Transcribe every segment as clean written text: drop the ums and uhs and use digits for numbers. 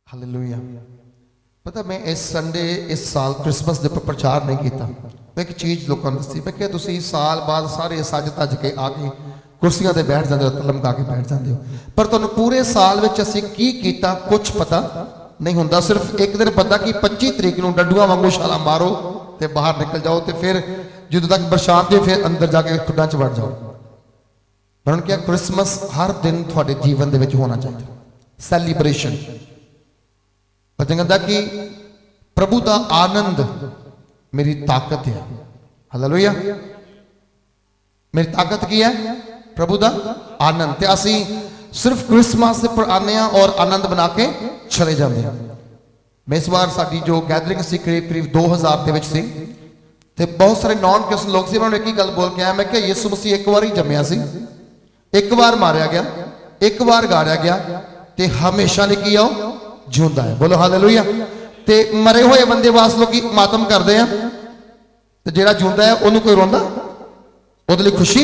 Hallelujah. पता मैं इस संडे इस साल क्रिसमस के प्रचार नहीं किया। मैं एक चीज़ लोगों ने दसी, मैं क्या तुम साल बाद सारे सज तज के आके कुर्सियां से बैठ जाते हो, लमका के बैठ जाते हो, पर तुहानू पूरे साल में असीं की कीता कुछ पता नहीं होंदा। सिर्फ एक दिन पता कि 25 तरीक नूं डड्डूआं वांगू छालां मारो तो बाहर निकल जाओ, तो फिर जो तक बरसात हो फिर अंदर जाके खुड्डां च वड़ जाओ। पर क्या क्रिसमस हर दिन थोड़े जीवन दे विच होना चाहिए, सैलीब्रेशन। बचन कहता कि प्रभु का आनंद मेरी ताकत है। हालेलुया। मेरी ताकत की है प्रभु का आनंद। ते असी सिर्फ क्रिसमस से पर आने और आनंद बना के चले जाते हैं। मैं इस बार साडी जो गैदरिंग सी करीब करीब 2000 के सी, ते बहुत सारे नॉन क्रिश्चन लोग सी। उन्होंने एक ही गल बोल के आया, मैं क्या यीशु मसीह एक बार ही जम्मिया सी, एक बार मारिया गया, एक बार गाड़िया गया, ते हमेशा लिए की आओ जिंदा है। बोलो हालेलुया। ते मरे हुए बंदे वास्ते लोग मातम करते हैं, तो जेड़ा जिंदा है उन्होंने कोई रोंदा, उहदे लई खुशी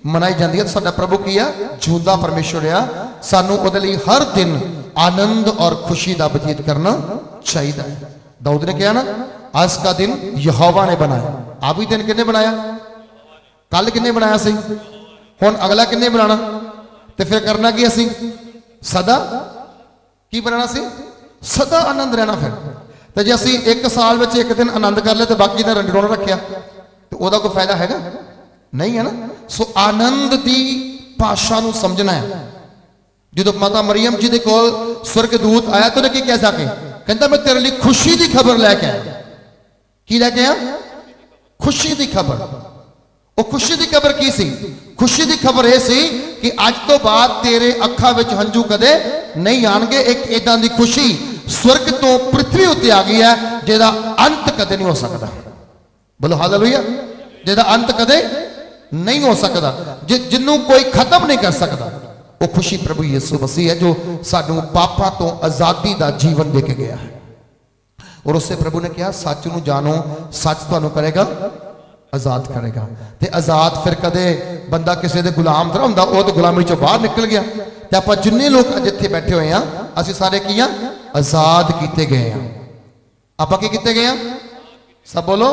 मनाई जाती है। साडा प्रभु की है जिंदा परमेश्वर आ, सानू उहदे लई हर दिन आनंद और खुशी का बतीत करना चाहिए। दाऊद ने कहा ना, आज का दिन यहोवा ने बनाया। आ भी दिन किन्ने बनाया? कल किन्ने बनाया सी, हुण अगला किन्ने बनाना, तो फिर करना की असी सदा की बनाना सी, सदा आनंद रहना। फिर तो जे असी एक साल में एक दिन आनंद कर लिया तो बाकी का रंडोना रखिया, तो वह कोई फायदा हैगा नहीं है ना। सो आनंद की भाषा नू समझना है। जो माता मरियम जी के कोल स्वर्गदूत आया तो उन्हें कह सके, कहता मैं तेरे लिए खुशी की खबर लैके आया। की लैके आया? खुशी की खबर। वो खुशी की खबर की सी? खुशी की खबर यह सी कि अज तो बाद तेरे अखा विच हंझू कदे नहीं आएंगे। एक इदां दी खुशी स्वर्ग तो पृथ्वी उत्ते आ गई है जिहदा अंत कदे नहीं हो सकता। बोलो हालेलुया। जिहदा अंत कदे नहीं हो सकता, जिन्हों कोई खत्म नहीं कर सकता। वो खुशी प्रभु यीशु मसीह है जो सानू पापां तो आजादी का जीवन दे के गया है। और उससे प्रभु ने कहा सच नू जानो, सच तुहानू करेगा आजाद करेगा। ते आजाद फिर कदे बंदा किसी के गुलाम तरह होंदा, वो तो गुलामी चो बाहर निकल गया। तो आप जिन्ने लोग अज इत्थे बैठे हुए हैं, असीं सारे की आजाद किए गए हैं। आप की किए गए हैं? सब बोलो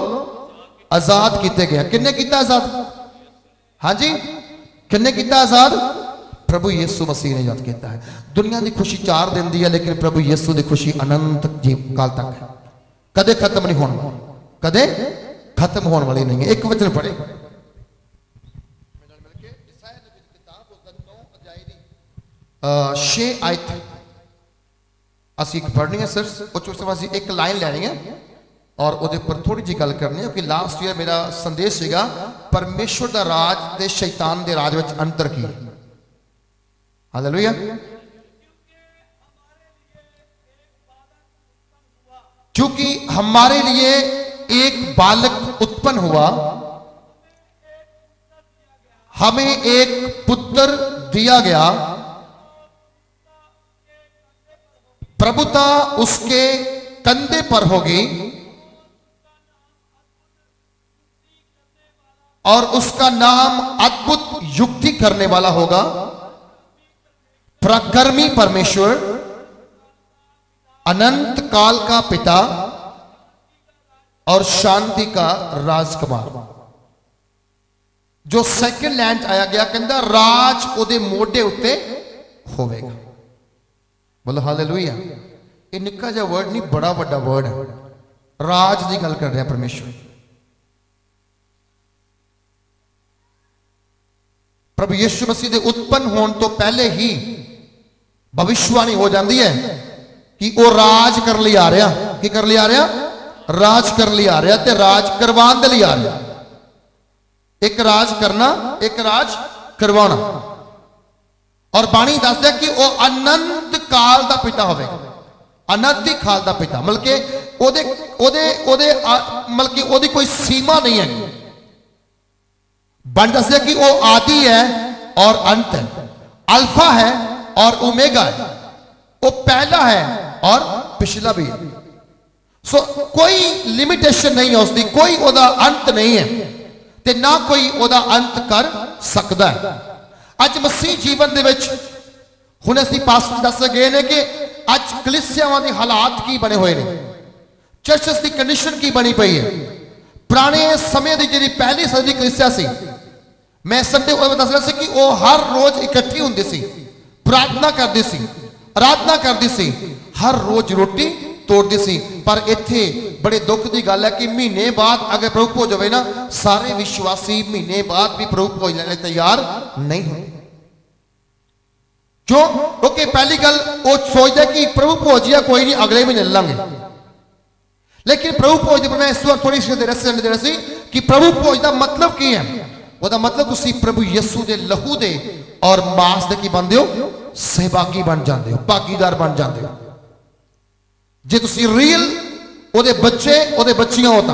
आजाद किए गए। किन्ने किया आजाद? हाँ जी, किन्ने किया आजाद? प्रभु यीशु मसीह ने आजाद किया है। दुनिया की खुशी 4 दिन की है, लेकिन प्रभु यीशु की खुशी अनंत जीव काल तक है, कदे खत्म नहीं होने वाली, कदे खत्म होने वाली नहीं है। एक वचन पढ़े 6 आयत असी पढ़नी है। सिर्फ उस एक लाइन लैनी है और वो पर थोड़ी जी गल करनी है, क्योंकि लास्ट ईयर मेरा संदेश सीगा परमेश्वर का राज ते शैतान के राज में अंतर की। हालेलुया। क्योंकि हमारे लिए एक बालक उत्पन्न हुआ, हमें एक पुत्र दिया गया, प्रभुता उसके कंधे पर होगी और उसका नाम अद्भुत युक्ति करने वाला होगा, प्रकर्मी परमेश्वर, अनंत काल का पिता और शांति का राजकुमार। जो सेकंड लैंड आया गया कहता राज उहदे मोढे उत्ते होवेगा। बोलो हालेलुया। ये निक्का जिहा वर्ड नहीं, बड़ा बड़ा वर्ड है। राज की गल कर रहा परमेश्वर। प्रभु यीशु मसीह के उत्पन्न होने तो पहले ही भविष्यवाणी हो जाती है कि वो राज कर लिए आ रहा। की कर लिया आ रहा? राज कर लिया आ रहा, ते राज करवाने के लिए आ रहा। एक राज करना, एक राज करवाना। और बाणी दस दिया कि वह अनंत काल का पिता होगा, अनंत काल का पिता। मतलब कि ओदी कोई सीमा नहीं है। बन दस दिया कि वह आदि है और अंत है, अल्फा है और ओमेगा है, वो पहला है और पिछला भी है। सो कोई लिमिटेशन नहीं है उसकी, कोई ओदा अंत नहीं है, ते ना कोई ओदा अंत कर सकता है। अज मसीह जीवन दे विच हुण असीं पास्टर दस गए ने कि अज कलीसियावां दे हालात की बने हुए ने, चर्चस की कंडीशन की बनी पई है। पुराने समय की जी पहली सदी कलीसिया सी, मैं संडे दस रहा कि वह हर रोज इकट्ठी होंदी सी, प्रार्थना करती सी, आराधना करती सी, हर रोज रोटी तोड़ती सी। पर इत्थे बड़े दुख की गल है कि महीने बाद अगर प्रभु भोज होवे ना, सारे विश्वासी महीने बाद भी प्रभु भोज लेने तैयार नहीं होते। क्यों? क्योंकि पहली गल वो सोचता कि प्रभु भोज या कोई नहीं, अगले महीने लांगे। लेकिन प्रभु भोज पर मैं इस बार थोड़ी सी दे रहा सी कि प्रभु भोज का मतलब की है। वह मतलब तुसी प्रभु यीशु के लहू दे और मांस दे की बनते हो, सहभागी बन जाते हो, भागीदार बन जाते हो। जे तुसी रियल ओदे बच्चे ओदे बच्चियां होता,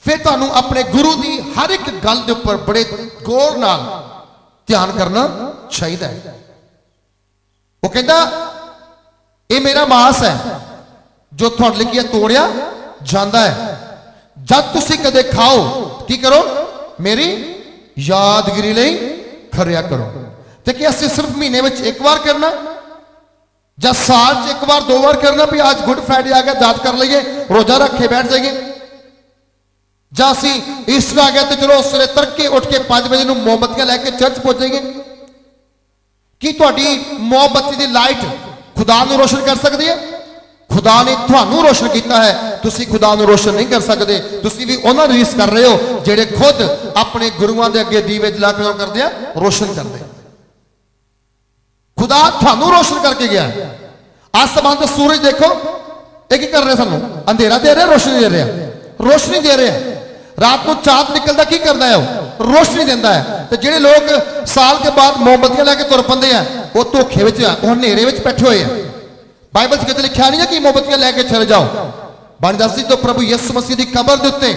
फिर तुहानू अपने गुरु की हर एक गल के उपर बड़े गौर नाल ध्यान करना चाहिए। वो कहता ये मेरा मांस है जो तुहाडे लई तोड़िया जाता है, जब तुसी कदे खाओ की करो, मेरी यादगिरी लई खरिया करो। तो क्या असं सिर्फ महीने में एक बार करना, या साल च एक बार दो बार करना भी आज गुड फ्राइडे आ गया याद कर लीजिए, रोजा रखे बैठ जाइए, या असी ईस्टर आ गया तो चलो उस वे तड़के उठ के 5 बजे मोमबत्तियां लैके चर्च पहुंचेंगे। कि तुहाडी मोमबत्ती की लाइट खुदा नूं रोशन कर सकती है? खुदा ने तुहानू रोशन किया है, तुसी खुदा नूं रोशन नहीं कर सकते। तुसी भी उन्हां रीस कर रहे हो जेड़े खुद अपने गुरुआं दे अगे दीवे जला के करदे आ, रोशन करदे। खुदा थानू रोशन करके गया। आसमान का सूरज देखो, एक ही कर रहे सानू, अंधेरा दे रहे, रोशनी दे रहे, रोशनी दे रहे। रात को चांद निकलता की करता है? रोशनी देता है। तो जेडे लोग साल के बाद मोमबत्तियां लैके तुर पते हैं, वो धोखे में, हनेरे में बैठे हुए हैं। बाइबल कितने लिखा नहीं है कि मोमबत्तियां लैके चले जाओ। बन दसी तो प्रभु यीशु मसीह की कबर के उत्ते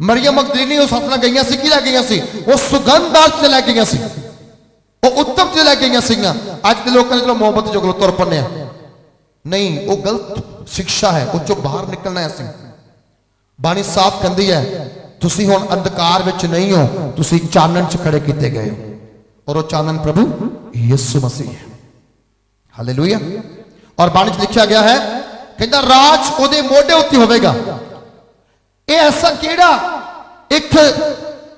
मरियम मगदलीनी उस हथ नाल गईयां सी, की लै गईयां सी? वो सुगंध च लै गईयां सी, वो उत्तम च लै गईयां सीगियां। अज के लोगों ने चलो मोमबत्ती जो तुर पन्ने, नहीं, वो गलत शिक्षा है, उस बाहर निकलना है। बाणी साफ कहती है तुसी हुण अंधकार विच नहीं हो, तुसी चानन च खड़े किए गए हो, और वो चानन प्रभु यीशु मसीह है। हालेलुया। और बाणी च लिखा गया है, कहता राज ओदे मोढे उत्ते होवेगा। ये ऐसा केड़ा एक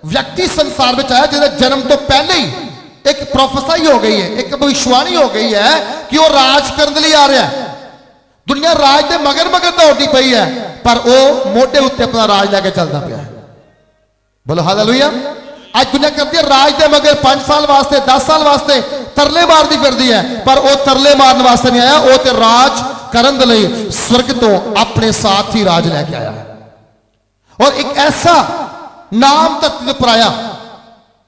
व्यक्ति संसार में आया जिसका जन्म तो पहले ही एक प्रोफेसाई हो गई है, एक भविष्यवाणी हो गई है कि वह राज करने लिए आ रहा है। दुनिया राज के मगर मगर दौड़ती पई है, पर वह मोढे उत्ते अपना राज लैके चलता पाया है। बोलो हालेलुया। आज दुनिया करती है राज के मगर 5 साल वास्ते, 10 साल वास्ते तरले मारती फिरती है, पर वह तरले मारने वास्ते नहीं आया, वह तो राज करने के लिए स्वर्ग तो अपने साथ ही राज लैके आया है। और एक ऐसा नाम धरती पर आया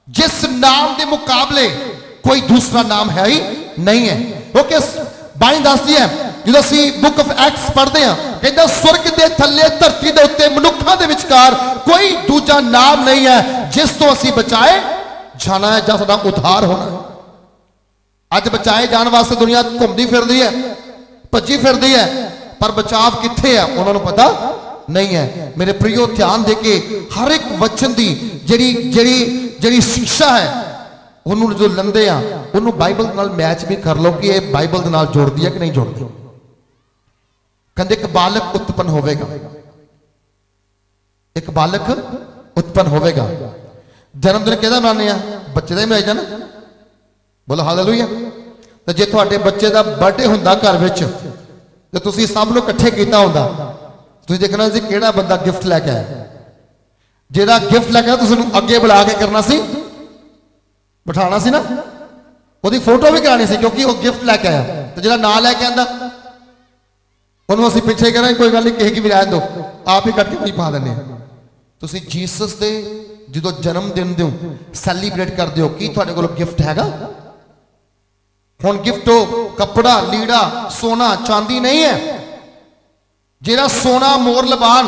जिस नाम के मुकाबले कोई दूसरा नाम है ही नहीं है। क्योंकि बाणी दसदी है, जो असी बुक ऑफ एक्ट्स पढ़ते हैं, कहता स्वर्ग के थल्ले धरती के उत्ते मनुखों के विचकार कोई दूजा नाम नहीं है जिस तो असी बचाए जाना है, जहां साडा उद्धार होना है। अज बचाए जाने वास्ते दुनिया घूमती फिरती है, भजी फिरती है, पर बचाव कित्थे है उन्होंने पता नहीं है। मेरे प्रियो ध्यान दे के हर एक वचन की जिहड़ी जिहड़ी जिहड़ी शिक्षा है उन्होंने जो लंदे आ उन्होंने बाइबल नाल मैच भी कर लो कि ये बाइबल के नाल जोड़ती है कि नहीं जोड़ती। कहते एक बालक उत्पन्न होवेगा, एक बालक उत्पन्न होवेगा। जन्मदिन किहदा मनाने आ? बच्चे का ही मनाई जाना। बोलो हालेलुया। तो जे तुहाडे बच्चे का बर्थडे हुंदा घर विच ते तुसीं सब नूं इकट्ठे कीता हुंदा, तुसीं देखना सी किहड़ा बंदा गिफ्ट लैके आया। जेड़ा गिफ्ट लैके आया तुसीं अगे बुला के करना सी, बिठाना सी ना, उसकी फोटो भी करानी सी क्योंकि वो गिफ्ट लैके आया। तो जो ना लैके आंदा उन्होंने असीं पिछे कहना कोई गल नहीं, किसी की भी रहन दो, आप ही कट के पा देने। तुसीं जीसस दे जो जन्मदिन दो सैलीब्रेट करते हो, की तुहाडे कोल गिफ्ट हैगा? हुण गिफ्ट हो कपड़ा लीड़ा सोना चांदी नहीं है। जेड़ा सोना मोर लबान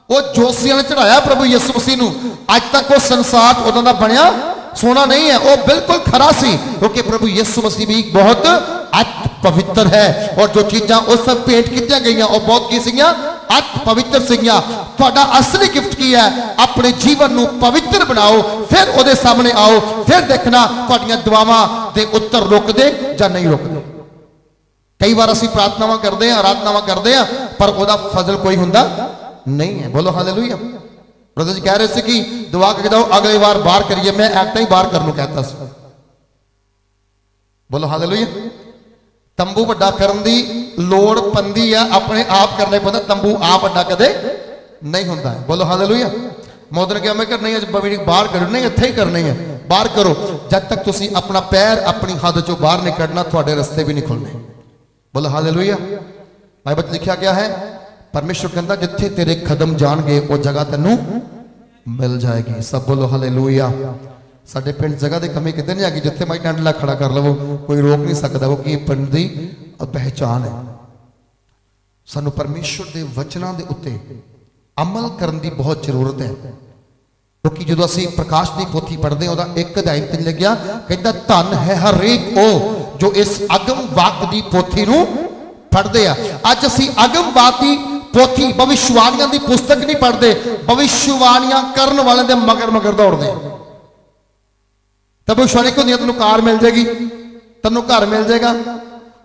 वो जोसियां ने चढ़ाया प्रभु यीशु मसीह नूं, अज तक वो संसार उदां दा बनिया सोना नहीं है, वो बिल्कुल खरा सी, क्योंकि प्रभु यीशु मसीह भी बहुत अति पवित्र है। और जो चीज़ां उस सब भेंट की गई वो बहुत की सीगियां, अति पवित्र सीगियां। तुहाडा असली गिफ्ट की है? अपने जीवन नूं पवित्र बनाओ, फिर उहदे सामने आओ, फिर देखना तुहाडीआं दुआवां दे उत्तर रुकदे जां नहीं रुकदे। कई बार असीं प्रार्थनावां करते हैं, आराधनावां करते हैं, पर उहदा फजल कोई हुंदा नहीं है। बोलो हालेलुया। ब्रदर जी कह रहे थे कि दुआ करके जाओ अगली बार बाहर करिए, मैं एक्ट ही बाहर करनू कहता सी। बोलो हालेलुया। तंबू वड्डा करन दी लोड़ पंदी है, अपने आप करने पैंदा, तंबू आप वड्डा कदे नहीं हुंदा। बोलो हालेलुया। मोदन क्या मैं नहीं अज बाहर करो, नहीं इत्थे ही करनी है, बाहर करो। जब तक तुसी अपना पैर अपनी हद चो बाहर नहीं कढ़ना, थोड़े रस्ते भी नहीं खुलने। बोलो हालेलुया। बाइबल लिखा गया है, परमेश्वर कहता जिथे तेरे कदम जाएंगे वो जगह तेनू मिल जाएगी। सब बोलो हालेलुया। साडे पिंड जगह की कमी कितने नहीं आएगी, जिथे मैं डंडला खड़ा कर लवो कोई रोक नहीं सकता, वो कि पिंड की पहचान है। सानू परमेश्वर के वचनों के उत्ते अमल करने की बहुत जरूरत है, क्योंकि जो असी प्रकाश की पोथी पढ़ते हैं एक अध्याय ते लिखा कहता धन है हरेक ओ जो इस अगम वाक की पोथी नू पढ़ते हैं। अज असी अगम वाक की पोथी भविष्यवाणियां की पुस्तक नहीं पढ़ते, भविष्यवाणियां करने वाले दे मगर मगर दौड़ते हैं। तो भविष्यवाणी क्यों होंदी, तेनों कार मिल जाएगी, तेनों घर मिल जाएगा।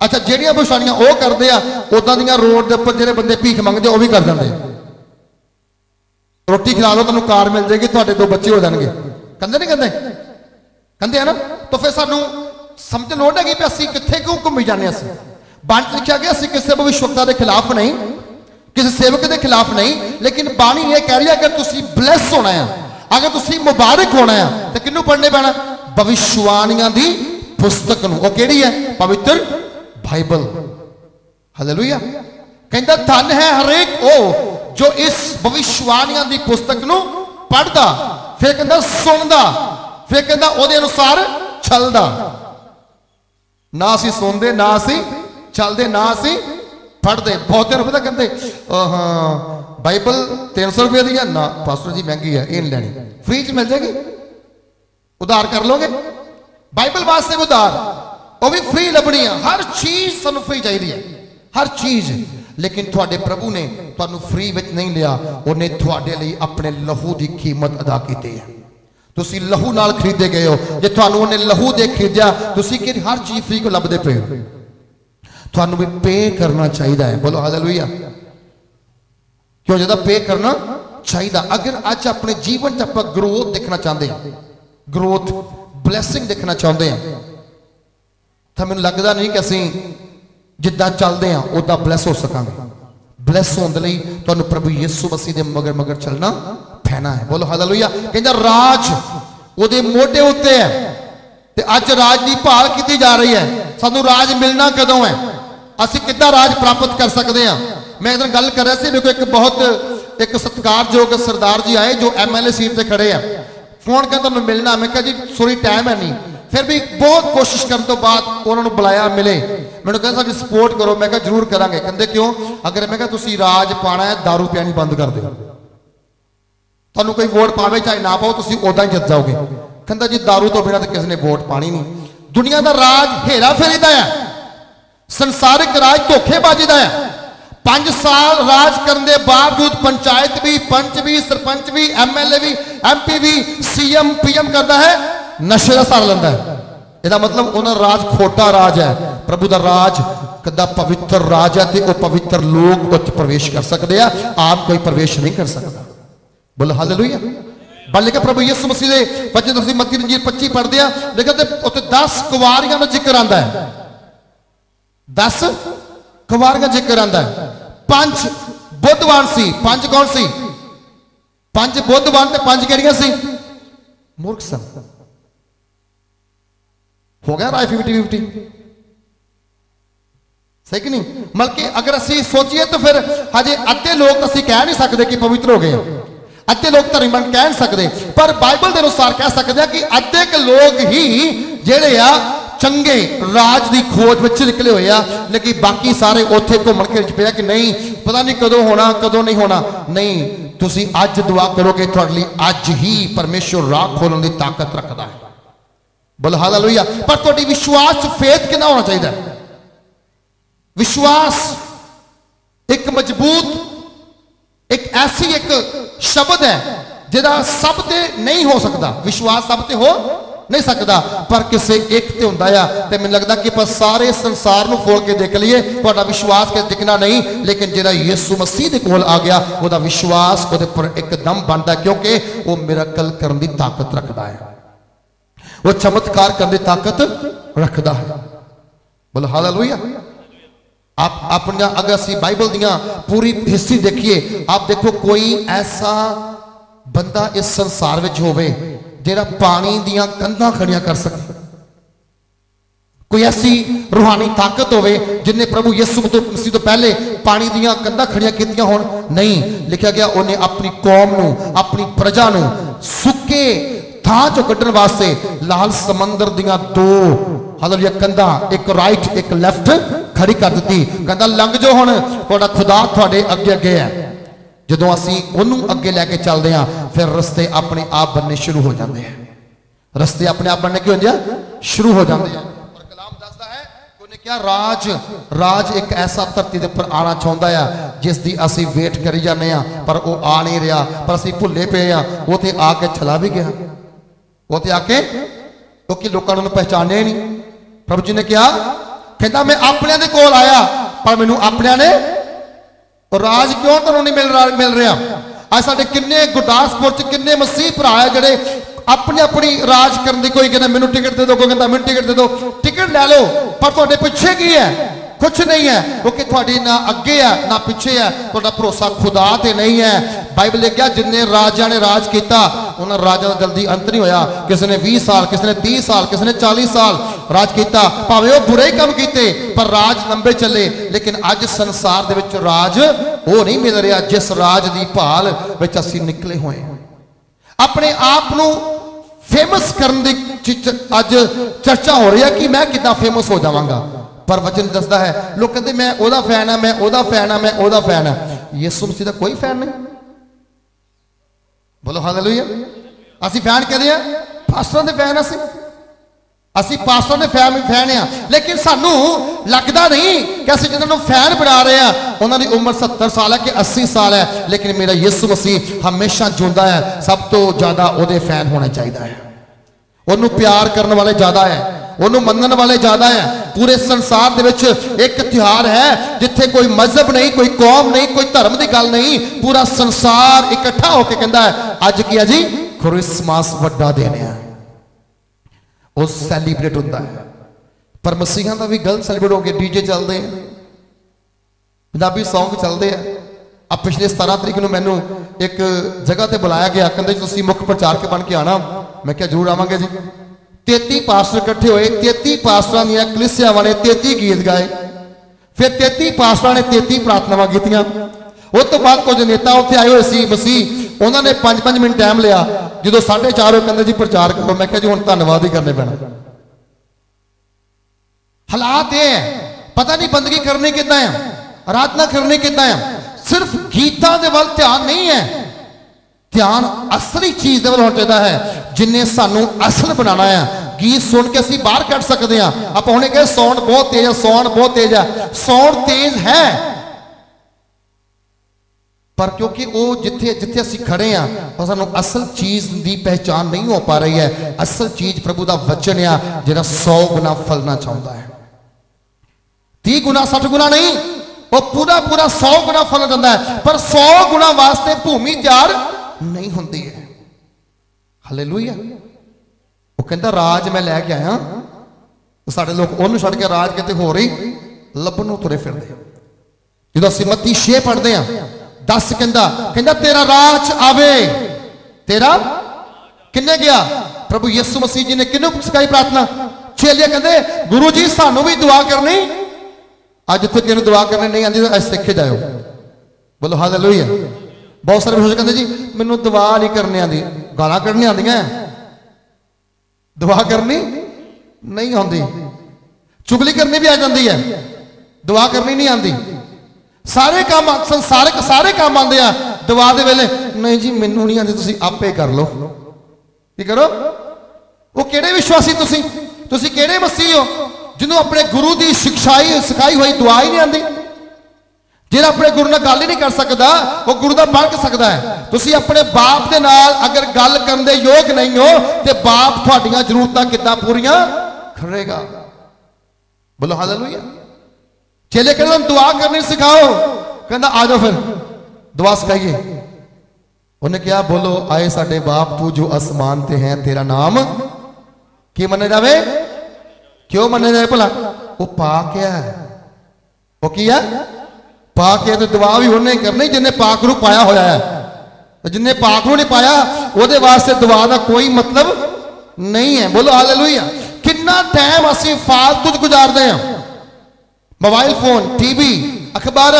अच्छा ਜਿਹੜੀਆਂ भविष्यवाणियां वो करते हैं, उदां ਦੀਆਂ रोड के उपर ਜਿਹੜੇ बंदे भीख मंगते वो भी कर देंगे। रोटी खिला लो तेन कार मिल जाएगी, थोड़े 2 बच्चे हो जाएंगे, कहते नहीं कहते, कहते हैं ना। तो फिर सानू समझ लोड़ है कि असी कितने क्यों घूमी जाने। बाणी लिखा गया असी किसी भविष्यवक्ता के खिलाफ नहीं, किसी सेवक के खिलाफ नहीं, लेकिन बाणी ये कह रही है अगर तुसी ब्लैस होना है, अगर तुसी मुबारक होना है तो किन्नू पढ़ने पैना, भविष्यवाणियां दी पुस्तक नू। वो केड़ी है? पवित्र बाइबल। हालेलुया। कहता धन है हरेक ओ जो इस भविष्यवाणियां दी पुस्तक नू पढ़दा, फिर कहता सुनदा, फिर कहता ओदे अनुसार चलदा। ना असी सुनते, ना असी चलते, ना असी पढ़ते। बहुत पता कहते हाँ बाइबल 300 रुपये दी है ना पास्टर जी, महंगी है, ये नहीं लेनी, फ्री च मिल जाएगी, उधार कर लोगे। बाइबल वास्ते उधार वो भी फ्री लभनी है। हर चीज सानू फ्री चाहिए है, हर चीज। लेकिन थोड़े प्रभु ने तुहानू फ्री विच नहीं लिया, उन्हें थोड़े लिए अपने लहू की कीमत अदा की है। तुसी लहू नाल खरीदे गए हो, जे तुहानू उन्हें लहू दे खरीदया, तुसी कि हर चीज फ्री को लभदे पे हो, तुहानू भी पे करना चाहिए है। बोलो हालेलुया। क्यों ज्यादा पे करना चाहिए। अगर अज अपने जीवन च आप ग्रोथ देखना चाहते हैं, ग्रोथ ब्लैसिंग देखना चाहते हैं, तो मैंने लगता नहीं कि असी जिदा चलते हैं उदा ब्लैस हो सकांगे। ब्लैस होने लई तुहानू प्रभु यीशु मसीह दे मगर मगर चलना पैना है। बोलो हालेलुया। कहंदा राज उहदे मोढे उत्ते है, ते अज राज की भाल की जा रही है। सानू राज मिलना कदों है, असी किद्दां राज प्राप्त कर सकते हैं। मैं एक दिन गल कर रहा सी, मेरे को एक बहुत एक सत्कारयोग सरदार जी आए जो MLA सीट से खड़े हैं, फोन कर तुहानू मिलना। मैं कहा जी सॉरी टाइम है नहीं, फिर भी बहुत कोशिश करने तो बाद उन्होंने बुलाया, मिले, मैंने कहा साडी सपोर्ट करो। मैं कहा जरूर करांगे। कहते क्यों? अगर मैं कहा तुसी राज पाना है दारू पियानी बंद कर दो, तुहानू कोई वोट पावे चाहे ना पाओ तुसी उदां ही जित जाओगे। कहता जी दारू तो बिना तो किसी ने वोट पानी नहीं। दुनिया का राज हेरा फेरी का है, संसारिक राज धोखेबाजी का है। 5 साल राज करने के बावजूद पंचायत भी, पंच भी, सरपंच भी, MLA भी, MP भी, CM PM करता है, नशे का सार लेंदा है। इसका मतलब उन्होंने राज खोटा राज है। प्रभु का राज कदा पवित्र राज है, तो वह पवित्र लोग उस प्रवेश कर सकते हैं, आप कोई प्रवेश नहीं कर सकता। बोलो हालेलुया। बल्कि प्रभु यीशु मसीह दे वचन तुसीं मत्ती दी इंजील 25 पढ़ते हैं, लेकिन उत्ते 10 कुवारियां दा जिक्र आंदा है, 10 कुवारियां जिक्र आंदा है। 5 बुद्धवान सी, 5 कौन सी? 5 बुद्धवान ते 5 किहड़ियां सी? मूर्ख सन। हो गया राय 50-50, सही कि नहीं? बल्कि अगर असी सोचिए तो फिर हजे अद्धे लोग असी कह नहीं सकते कि पवित्र हो गए, अद्धे लोग धर्मबन कह नहीं सकते, पर बाइबल के अनुसार कह सकते हैं कि अद्धे के लोग ही जेड़े आ चंगे राज की खोज में निकले हुए आ, लेकिन बाकी सारे उत्थे घूमन के पे कि नहीं पता नहीं कदों होना कदों नहीं होना। नहीं, तुसी अज दुआ करोगे तुहाडे लई अज ही परमेश्वर राह खोलने की ताकत रखता है। बोलो हालेलुया। पर तुहाडी विश्वास फेथ कितना होना चाहिए? विश्वास एक मजबूत, एक ऐसी एक शब्द है जिहदा सब ते नहीं हो सकता। विश्वास सब ते हो नहीं सकता, पर किसी एक ते हुंदा आ। ते मैनूं लगदा कि पर सारे संसार नूं खोल के देख लईए तुहाडा विश्वास के टिकना नहीं, लेकिन जिहड़ा यीशु मसीह दे कोल आ गया उहदा विश्वास उहदे पर एकदम बनदा, क्योंकि वो मिरेकल करन दी ताकत रखदा है, वो चमत्कार करने की ताकत रखता है। बोलो हालेलुया। आप अपना अगर असी बाइबल दियां पूरी हिस्ट्री देखिए, आप देखो कोई ऐसा बंदा इस संसार में होवे जेड़ा पानी दियां कंधां खड़ियां कर सके, कोई ऐसी रूहानी ताकत होवे जिन्हें प्रभु यीशु मसीह तो पहले पानी दियां कंधां खड़ियां कीतियां होण? नहीं, लिखा गया उन्हें अपनी कौम नूं, अपनी प्रजा नूं सुके थां चो कड्ढण वास्ते लाल समंदर दियां दो हालेलुया कंधां, एक राइट एक लेफ्ट खड़ी कर दी। कहंदा लंघ जो हुण, तुहाडा खुदा तुहाडे अगे अगे है। जदों असीं ओनूं अगे लैके चलदे हां फिर रस्ते अपने आप बनने शुरू हो जाते हैं, रस्ते अपने आप बनने की हो जाए शुरू हो जाते हैं। और कलाम दसदा है उन्हें क्या राज एक ऐसा धरती के उपर आना चाहता है जिसकी असीं वेट करी जाने आ, पर वो आ नहीं रहा, पर असीं भुल्ले पे आ। वो तो आके चला भी गया, वो तो आके क्योंकि लोगों ने पहचाने ही नहीं। प्रभु जी ने कहा, कहता मैं अपने दे कोल आया पर मैनू अपने ने राज क्यों तुहानूं नहीं मिल रहा। आज साडे किन्ने गुरदासपुर च किन्ने मसीह भरा है जिहड़े अपनी अपनी राज करने की, कोई कहता मैनू टिकट दे दो, कोई कहता मैनू टिकट दे दो। टिकट ले लो पर तुहाडे पिछे की है? कुछ नहीं है, क्योंकि तुहाडी ना अगे है ना पिछे है, तुहाडा भरोसा खुदा ते नहीं है। बाइबल लिखा जिन्ने राजा ने राज किया उन्होंने राजा का जल्दी अंत नहीं होया। किसी ने 20 साल, किसी ने 30 साल, किसी ने 40 साल राज किया, भावें वो बुरे काम किए पर राज लंबे चले। लेकिन अज संसार दे विच राज वो नहीं मिल रहा जिस राज की भाल विच असीं निकले हुए। अपने आप नूं फेमस करने की अज चर्चा हो रही है कि मैं कितना फेमस हो जावांगा, पर वचन दसदा है लोग कहते मैं ओदा फैन है, मैं ओदा फैन है, मैं ओदा फैन है। यीशु मसीह दा कोई फैन नहीं। बोलो हालेलुया। असीं फैन कहदे आ पास्टरां दे फैन, असीं पास्टरां दे फैन आ, लेकिन सानू लगदा नहीं कि असीं जिन्हां नूं फैन बना रहे हैं उन्हां दी उम्र 70 साल है कि 80 साल है, लेकिन मेरा यीशु मसीह हमेशा जिंदा है। सब तो ज्यादा ओदे फैन होना चाहिए है, उन्होंने प्यार करने वाले ज्यादा है, उन्होंने मनने वाले ज्यादा है। पूरे संसार दे विच एक त्योहार है जिथे कोई मजहब नहीं, कोई कौम नहीं, कोई धर्म की गल नहीं, पूरा संसार इकट्ठा होकर कहता है अज की है जी क्रिसमस वड्डा दिन है, वो सैलीब्रेट होता है। पर मसीहां का भी गलत सैलीब्रेट हो गया, डीजे चलते हैं, पंजाबी सॉन्ग चलते हैं। अब पिछले 17 तरीक को मैनू एक जगह पर बुलाया गया, कहते तुसीं मुख प्रचारक बन के आना। मैं क्या जरूर आवांगे जी। 33 पास्टर इकट्ठे होए, 33 पास्टरां दी कलीसियावां ने 33 गीत गाए, फिर 33 पास्टरां ने 33 प्रार्थनावां कीतियां। उस तो बाद कुछ नेता उत्थे आए हुए सी मसीह, उन्होंने 5-5 मिनट टाइम लिया। जो 4:30 कहते जी प्रचार करो, मैं क्या जी हुण धन्नवाद ही करने पैना। हालात ये है, पता नहीं बंदगी करनी किदां है, आराधना करनी किदां है। सिर्फ गीतां दे वल ध्यान नहीं है, ध्यान असली चीज दे वल होना चाहिए है जिन्हें सानू असल बनाना है। गीत सुन के असीं बाहर कट सकते हैं। आप हुणे कहे साउंड बहुत तेज है, साउंड बहुत तेज है, साउंड तेज है, पर क्योंकि वो जिथे जिथे असीं खड़े हैं और सानू असल चीज की पहचान नहीं हो पा रही है। असल चीज प्रभु का वचन है जिहड़ा 100 गुना फलना चाहता है, 30 गुना 60 गुना नहीं, वो पूरा पूरा 100 गुना फल जाता है। पर 100 गुना वास्ते भूमि तैयार नहीं होती है। हालेलुया। वो कहता राज मैं लैके आया, साडे लोग उन्होंने छड़ के राज किते हो रही लभन तुरे फिरदे। जो असीं मत्ती 6 पढ़ते हैं 10 कहता तेरा राज आवे, तेरा किन्ने गया? प्रभु यीशु मसीह जी ने किन्नू सिखाई प्रार्थना? चेले कहते गुरु जी सानू भी दुआ करनी। अज जिथे किन्नू दुआ करनी नहीं आती तो सीखे जाओ। बोलो हालेलुया। बहुत सारे विश्वासी कहते जी मैनू दुआ नहीं करनी आती, गालां कढ़नी आंदियां, दुआ करनी नहीं आती, चुगली करनी भी आ जाती है, दुआ करनी नहीं आती। सारे काम संसारिक सारे काम आते हैं, दुआ दे वेले नहीं जी मैनू नहीं आती, तुसीं आपे कर लो। की करो? वो किहड़े विश्वासी तुसीं किहड़े मसीह हो जिन्होंने अपने गुरु की सिखाई हुई दुआ ही नहीं आती? ਜਿਹੜਾ ਆਪਣੇ ਗੁਰੂ ਨਾਲ ਗੱਲ ਹੀ ਨਹੀਂ ਕਰ ਸਕਦਾ ਉਹ ਗੁਰੂ ਦਾ ਬਣ ਸਕਦਾ ਹੈ। ਤੁਸੀਂ ਆਪਣੇ ਬਾਪ ਦੇ ਨਾਲ ਅਗਰ ਗੱਲ ਕਰਨ ਦੇ ਯੋਗ ਨਹੀਂ ਹੋ ਤੇ ਬਾਪ ਤੁਹਾਡੀਆਂ ਜ਼ਰੂਰਤਾਂ ਕਿੱਦਾਂ ਪੂਰੀਆਂ ਕਰੇਗਾ। ਬੋਲੋ ਹਾਲੇਲੂਇਆ। चेले कहते तुम दुआ करनी सिखाओ, कहता आ जाओ फिर दुआ सिखाइए। उन्हें क्या बोलो, आए साडे बाप तू जो आसमान ते है तेरा नाम की मने जावे, क्यों मने जाए भला? वो पाक है, वो की है पाक है। तो दुआ भी उन्हें करनी जिन्हें पाक रू पाया होया है, जिन्हें पाक रू नहीं पाया वो वास्ते दुआ का कोई मतलब नहीं है। बोलो हालेलुया। कितना टाइम असी फालतू गुजारते हैं, मोबाइल फोन, टीवी, अखबार,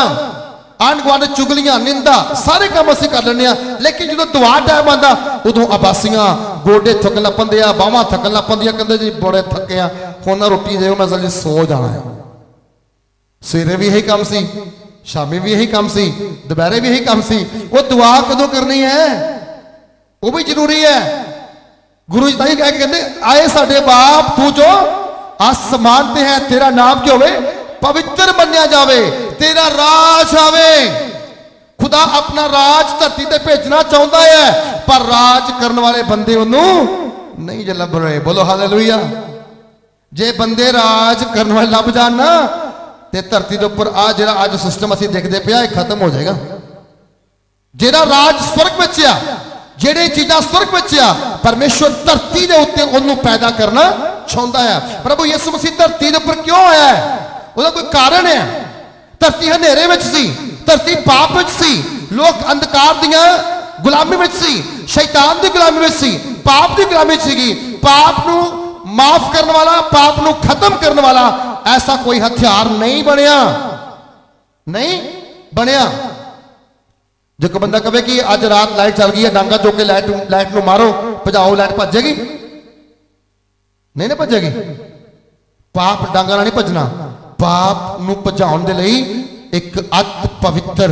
आंढ गुआंढ चुगलियां, निंदा, सारे काम असीं कर लेने, लेकिन जो दुआ टाइम आता उदों अबासियां गोडे थकन लग पैंदे आ, बाहां थकन लग पैंदियां, कहंदे जी बड़े थके आ, हुण रोटी देओ, मैं जल्दी सो जाना है। सवेरे भी यही काम सी, शामी भी यही काम सी, दोपहरे भी यही काम सी। वो दुआ कदों करनी है, वो भी जरूरी है। गुरु जी ताई कह के कहंदे आए साडे बाप तू जो आसमान ते है तेरा नाम क्या होवे, पवित्र मन्या जावे, तेरा राज आवे। खुदा अपना राज धरती ते भेजना चाहता है, पर राज करने वाले बंदे उन्होंने नहीं जे लभ रहे। बोलो हालेलुया। जे बंदे राज करने वाले लभ जान ना ते धरती के उपर आ जिहड़ा अज सिस्टम असीं देखदे पिया खत्म हो जाएगा। जिहड़ा राज स्वर्ग विच आ, जिहड़ी चीज़ां स्वर्ग विच आ, परमेश्वर धरती के उत्ते उन्होंने पैदा करना चाहता है। प्रभु यीशु मसीह धरती के उपर क्यों आया है? उसका कोई कारण है। धरती हनेरे में सी, धरती पाप में सी, लोग अंधकार दियां गुलामी में सी, शैतान की गुलामी में सी, पाप की गुलामी सी। पाप नू माफ करने वाला, पाप नू खत्म करने वाला ऐसा कोई हथियार नहीं बनया, नहीं बनया। जो कोई बंदा कहे कि अज रात लाइट चल गई है, डांगा चुक के लाइट नू मारो, भजाओ, लाइट भजेगी नहीं ना भजेगी। पाप डांगा नहीं भजना, पाप नू भजाउण दे लई एक अत पवित्र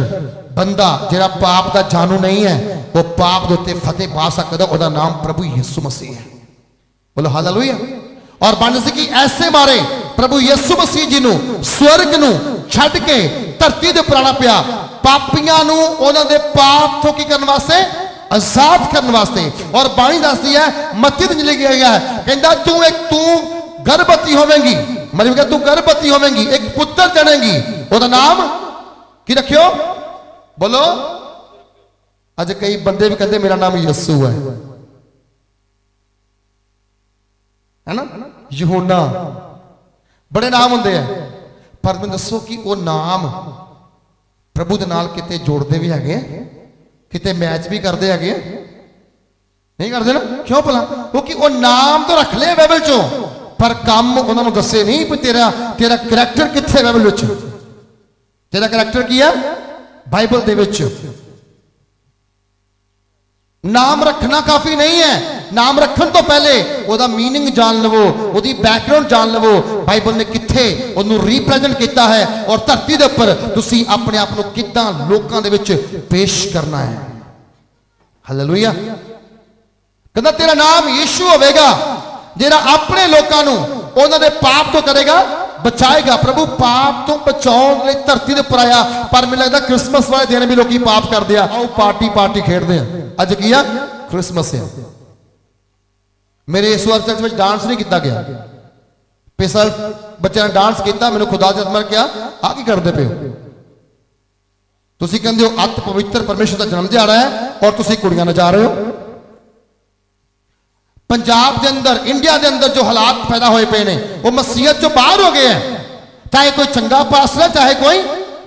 बंदा जिहड़ा पाप का जानू नहीं है वो पाप दे उत्ते फतेह पा सकदा, उसका नाम प्रभु यीशु मसीह है। बोलो हालेलुया। और बन सकी ऐसे मारे प्रभु यीशु मसीह जी नू स्वर्ग नू छड्ड के धरती दे उपर आना पिया, पापियां नू उन्हां दे पाप तो की करने वास्ते, आजाद करने वास्ते। और बाणी दसदी है मत्ती च लिखा गया है, कहंदा तू गर्भवती होवेंगी, मतलब तू गर्भवती होवेंगी, एक पुत्र जनेगी, उसका नाम की रखियो। बोलो। अज कई बंदे भी कहते मेरा नाम यीशु है ना, यूहन्ना, बड़े नाम होंगे हैं, पर मैं दसो कि वो नाम प्रभु दे नाल किते जोड़ते भी है, किते मैच भी करते हैं, नहीं करते ना? क्यों भला? क्योंकि वो नाम तो रख ले बाइबल चो, पर काम उन्होंने दसे नहीं भी तेरा तेरा करैक्टर कित्थे बाइबल विच, तेरा करैक्टर की है बाइबल दे विच। नाम रखना काफी नहीं है, नाम रखने तो पहले ओदा मीनिंग जान लवो, ओदी बैकग्राउंड जान लवो, बाइबल ने कित्थे ओनू रिप्रेजेंट किया है और धरती दे उपर तुसी अपने आप नू किद्दां लोकां दे विच पेश करना है। हालेलुया। कहंदा तेरा नाम यीशु होवेगा, जिहड़ा अपने लोगों नू उन्हां दे पाप तो करेगा, बचाएगा। प्रभु पाप तो बचाने धरती के उपर आया, पर मैनूं लगदा क्रिसमस वाले दिन भी लोग पाप करते हैं, आओ पार्टी खेडते हैं। अज की आ क्रिसमस है। मेरे इस बार चर्च में डांस नहीं किया गया, पिछले बच्चे ने डांस किया, मैंने खुदा से मर गया आ की करते पे हो? तुसीं कहंदे हो अत पवित्र परमेश्वर का जन्म दिहाड़ा है और तुसीं कुड़ियां नचा रहे हो। पंजाब के अंदर, इंडिया के अंदर जो हालात पैदा होए पे ने वो मसीहत जो बाहर हो गए हैं। चाहे कोई चंगा पास्टर है, चाहे कोई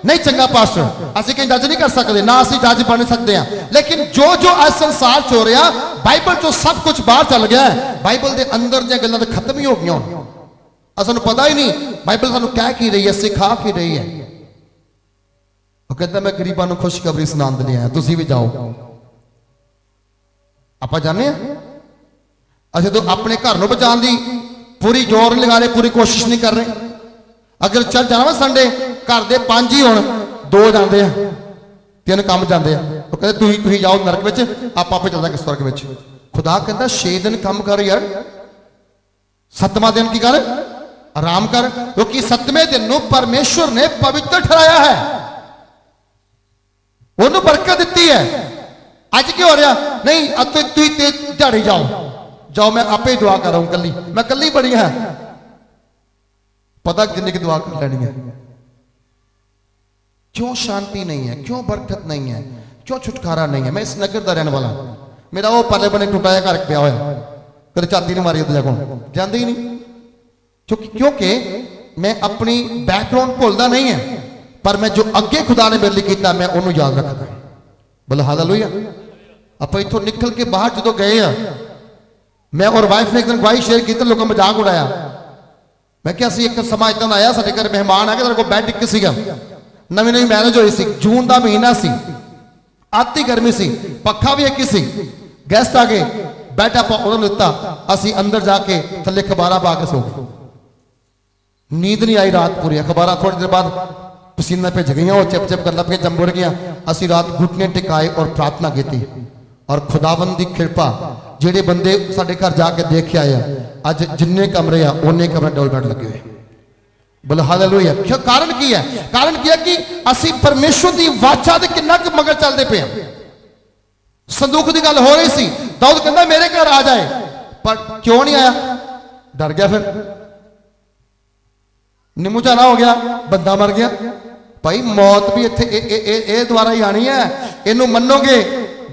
नहीं चंगा पास्टर, असं कहीं जज नहीं कर सकते, ना असं जज बन सकते हैं। लेकिन जो जो इस संसार च हो रहा, बाइबल चो सब कुछ बाहर चल गया है। बाइबल के अंदर दी गल्लां तो खत्म ही हो गई, सानू पता ही नहीं बाइबल सानू कह की रही है, सिखा की रही है। वो कहता मैं गरीबां नू खुशखबरी सुनाउण लई आया, तुसीं भी जाओ। आपां जाने असं तो अपने घर नू बचाने की पूरी जोर नहीं लगा रहे, पूरी कोशिश नहीं कर रहे। अगर चल जाना संडे घर के 5 ही होण, 2 जाते हैं, 3 काम जाते हैं, तो कहते तुसीं जाओ नरक में, आप आपे चल जाएंगे स्वर्ग में। खुदा कहता 6 दिन काम कर यार, 7वां दिन की कर, आराम कर, क्योंकि 7वें दिन नू परमेश्वर ने पवित्र ठहराया है। ਉਹਨੂੰ ਬਰਕਤ ਦਿੱਤੀ ਹੈ। ਅੱਜ ਕੀ ਹੋ ਰਿਹਾ? ਨਹੀਂ ਤੁਸੀਂ ਤੇ ਝਾੜੀ जाओ मैं आपे दुआ कर रहा हूं, कली मैं कली बड़ी है। पता कितनी की दुआ कर लेनी है। क्यों शांति नहीं है, क्यों बरकत नहीं है, क्यों छुटकारा नहीं है? मैं इस नगर का रहने वाला, मेरा वो पले बने टुटाया घर पिया हुआ, कभी छाती नहीं मारी उधर को जाते ही नहीं, क्योंकि मैं अपनी बैकग्राउंड भूलता नहीं है, पर मैं जो अगे खुदा ने मेरे लिए किया मैं उन्होंने याद रखता। बोलो हालेलुया। आप इतों निकल के बाहर जो गए हैं, मैं और वाइफ ने एक दिन गवाही शेयर की, लोगों ने मजाक उड़ाया। मैं क्या एक समा इतना आया साढ़े घर मेहमान आ गए, तेरे को बैड एक सीगा, नवी नवी मैरिज हुई सी, जून का महीना सी, आती गर्मी सी, पखा भी एक ही सी, गेस्ट आ गए, बैड आप उन्होंने दिता, असी अंदर जाके थले अखबार पा के सो गए। नींद नहीं आई रात पूरी, अखबार थोड़ी देर बाद पसीना भेज गई, वो चिप चिप कर लग के जंबुड़ गया। असी रात घुटने टिकाए और प्रार्थना की, और खुदावंद की कृपा जेडे बंदे साडे घर जाके देख आए अज जिन्ने कमरे आ उन्ने कमरे डबल बेड लगे हुए। बोलो हालेलुया। क्यों? कारण की है? कारण की है कि असी परमेश्वर की वाचा दे कितना मगर चलते पे। संदूक की गल हो रही सी, दाऊद कहता मेरे घर आ जाए, पर क्यों नहीं आया? डर गया। फिर निम्मू झाना हो गया, बंदा मर गया। भाई मौत भी इत्थे द्वारा ही आनी है। इनू मनोगे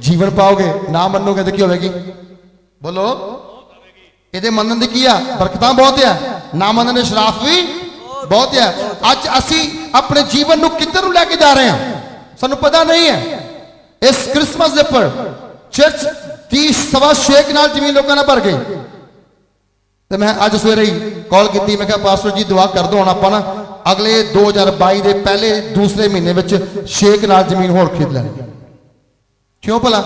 जीवन पाओगे, ना मनोगे तो की होगी? बोलो ये मनन की की बरकत बहुत है, ना मनन शराफ भी बहुत है। अज असी अपने जीवन को किधर लैके जा रहे हैं सानू पता नहीं है। इस क्रिसमस के पर चर्च की 6.25 कनाल जमीन लोगों ने भर गई। तो मैं अज सवेरे ही कॉल की, मैं कहा पास्टर जी दुआ कर दो, हम आप ना अगले 2022 के पहले दूसरे महीने में 6 कनाल जमीन होर खरीद लैनी। क्यों भला?